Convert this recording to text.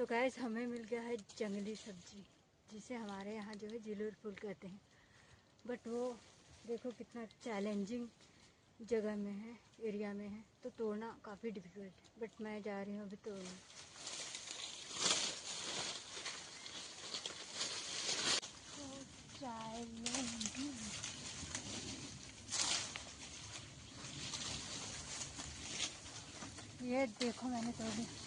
तो गाइस हमें मिल गया है जंगली सब्जी, जिसे हमारे यहाँ जो है जिलोर फूल कहते हैं। बट वो देखो कितना चैलेंजिंग जगह में है, एरिया में है, तो तोड़ना काफ़ी डिफिकल्ट है। बट मैं जा रही हूँ अभी तोड़ने। ये देखो मैंने तोड़ी।